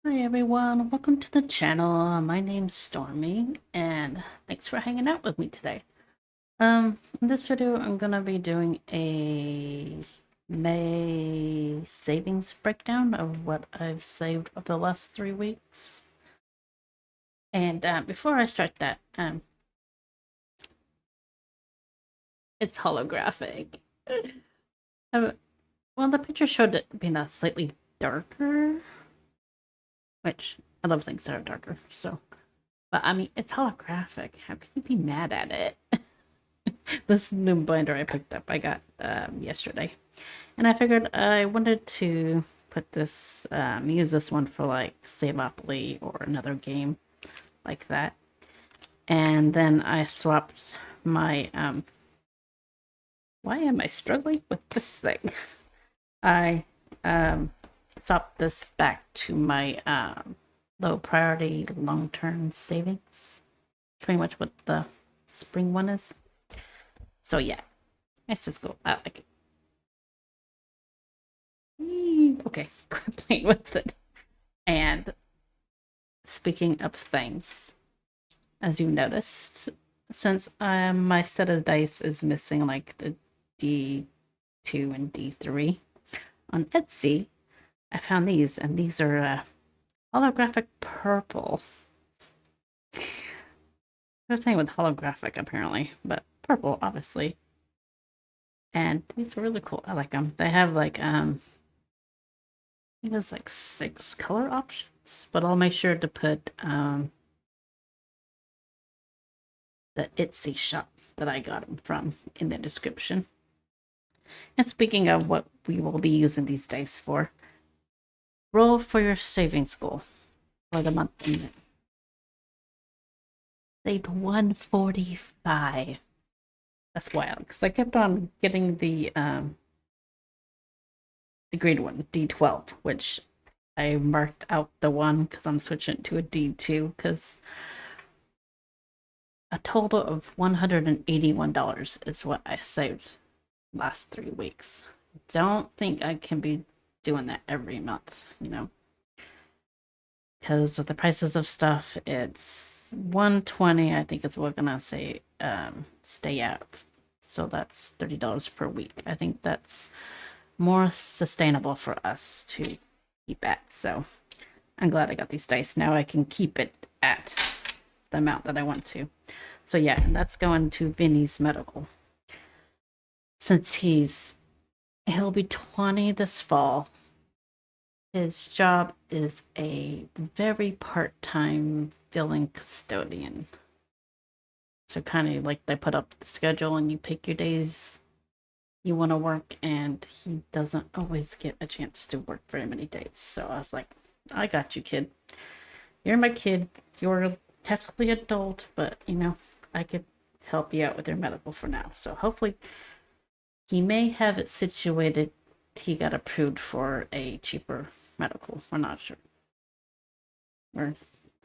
Hi everyone, welcome to the channel. My name's Stormy, and thanks for hanging out with me today. In this video, I'm gonna be doing a May savings breakdown of what I've saved over the last 3 weeks. And before I start that, it's holographic. Well, the picture showed it being a slightly darker, which I love things that are darker, so. But I mean, it's holographic. How can you be mad at it? This new binder I picked up, I got yesterday. And I figured I wanted to put this, use this one for like Savopoly or another game like that. And then I swapped my, why am I struggling with this thing? I swapped this back to my low priority long-term savings. Pretty much what the spring one is. So yeah, let's just go. I like it. Okay, quit playing with it. And speaking of things, as you noticed, since my set of dice is missing like the D2 and D3 on Etsy, I found these, and these are holographic purple. There's a thing with holographic apparently, but purple obviously. And these are really cool. I like them. They have like I think there's like 6 color options, but I'll make sure to put the Etsy shop that I got them from in the description. And speaking of what we will be using these dice for, roll for your savings goal for the month ending. Saved 145. That's wild, because I kept on getting the grade one, D12, which I marked out the one because I'm switching to a D2 because a total of $181 is what I saved last 3 weeks. Don't think I can be doing that every month, you know, because with the prices of stuff, it's 120. I think is what we're gonna say stay at. So that's $30 per week. I think that's more sustainable for us to keep at. So I'm glad I got these dice. Now I can keep it at the amount that I want to. So yeah, and that's going to Vinny's medical. Since he'll be 20 this fall. His job is a very part-time filling custodian. So kind of like they put up the schedule and you pick your days you want to work, and he doesn't always get a chance to work very many days. So I was like, I got you, kid. You're my kid. You're technically adult, but you know, I could help you out with your medical for now. So hopefully he may have it situated. He got approved for a cheaper medical. We're not sure. We're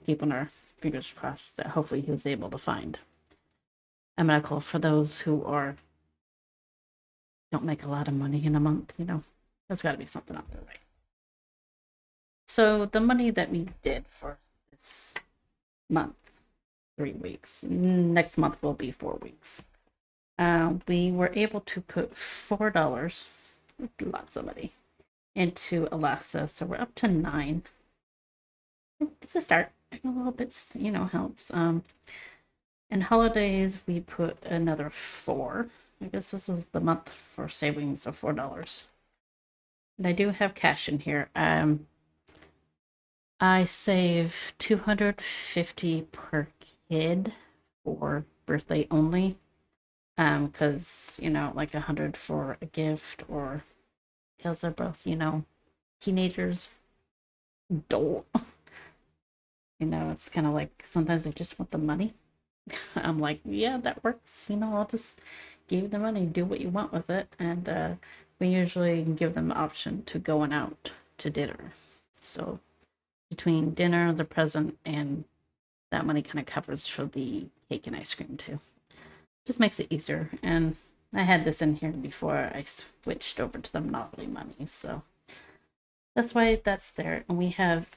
keeping our fingers crossed that hopefully he was able to find a medical for those who don't make a lot of money in a month. You know, there's got to be something out there, right? So the money that we did for this month, 3 weeks. Next month will be 4 weeks. We were able to put $4, lots of money, into Alexa, so we're up to 9. It's a start. A little bit, you know, helps. In holidays, we put another 4. I guess this is the month for savings of $4. And I do have cash in here. I save $250 per kid for birthday only. Because, you know, like 100 for a gift, or because they're both, you know, teenagers, adult. You know, it's kind of like sometimes I just want the money. I'm like, yeah, that works. You know, I'll just give you the money, do what you want with it. And we usually give them the option to going out to dinner. So between dinner, the present, and that money kind of covers for the cake and ice cream too. Just makes it easier. And I had this in here before I switched over to the Monopoly money, so that's why that's there. And we have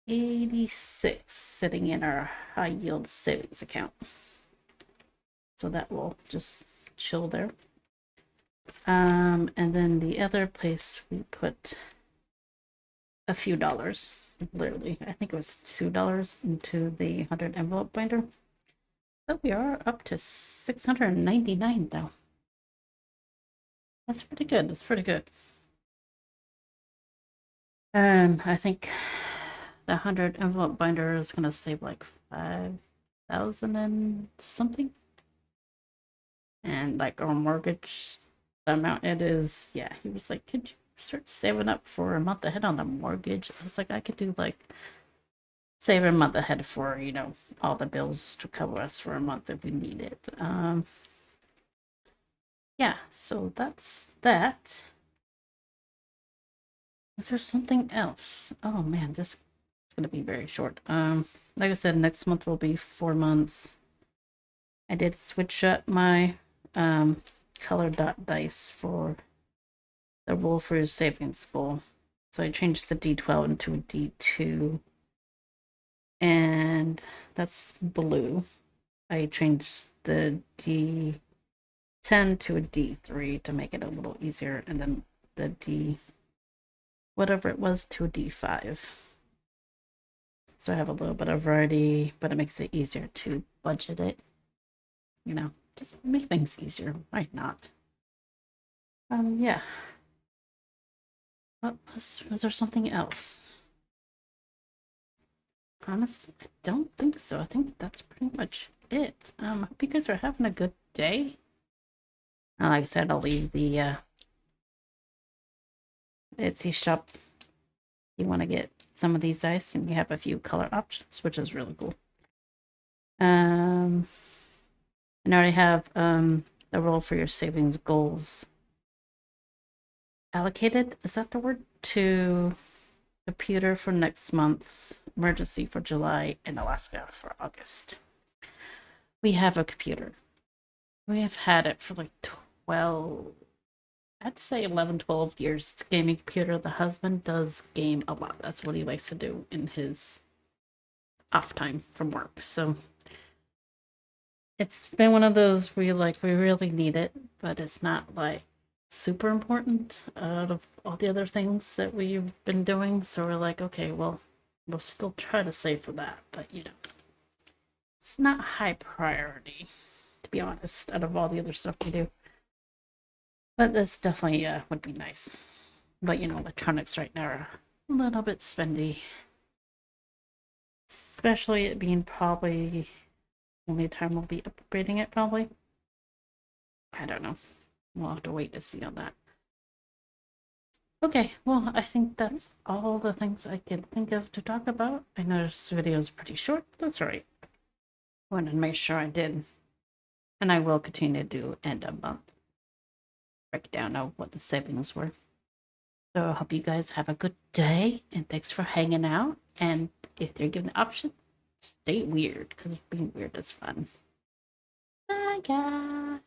$186 sitting in our high yield savings account. So that will just chill there. And then the other place we put a few dollars, literally, I think it was $2 into the 100 envelope binder. But we are up to 699 now. That's pretty good. That's pretty good. I think the 100 envelope binder is gonna save like 5,000 and something. And like our mortgage, the amount it is, yeah, he was like, could you start saving up for a month ahead on the mortgage? I was like, I could do like save a month ahead for, you know, all the bills to cover us for a month if we need it. Yeah, so that's that. Is there something else? Oh man, this is gonna be very short. Like I said, next month will be 4 months. I did switch up my color dot dice for the rule for your savings goal. So I changed the D12 into a D2. And that's blue. I changed the D10 to a D3 to make it a little easier, and then the D whatever it was to a D5. So I have a little bit of variety, but it makes it easier to budget it. You know, just make things easier. Why not? Yeah. Was there something else? Honestly, I don't think so. I think that's pretty much it. Hope you guys are having a good day. Like I said, I'll leave the Etsy shop. You want to get some of these dice, and you have a few color options, which is really cool. And I already have the role for your savings goals allocated. Is that the word? To computer for next month, emergency for July, and Alaska for August. We have a computer. We have had it for like 12, I'd say 11, 12 years. It's a gaming computer. The husband does game a lot. That's what he likes to do in his off time from work. So it's been one of those where you're like, we really need it, but it's not like super important out of all the other things that we've been doing. So we're like, okay, well, we'll still try to save for that, but you know, it's not high priority, to be honest, out of all the other stuff we do. But this definitely would be nice. But you know, electronics right now are a little bit spendy. Especially it being probably only time we'll be upgrading it, probably. I don't know. We'll have to wait to see on that. Okay, well, I think that's all the things I could think of to talk about. I know this video is pretty short, but that's alright. I wanted to make sure I did. And I will continue to do end of month breakdown of what the savings were. So I hope you guys have a good day, and thanks for hanging out. And if you're given the option, stay weird, because being weird is fun. Bye, guys.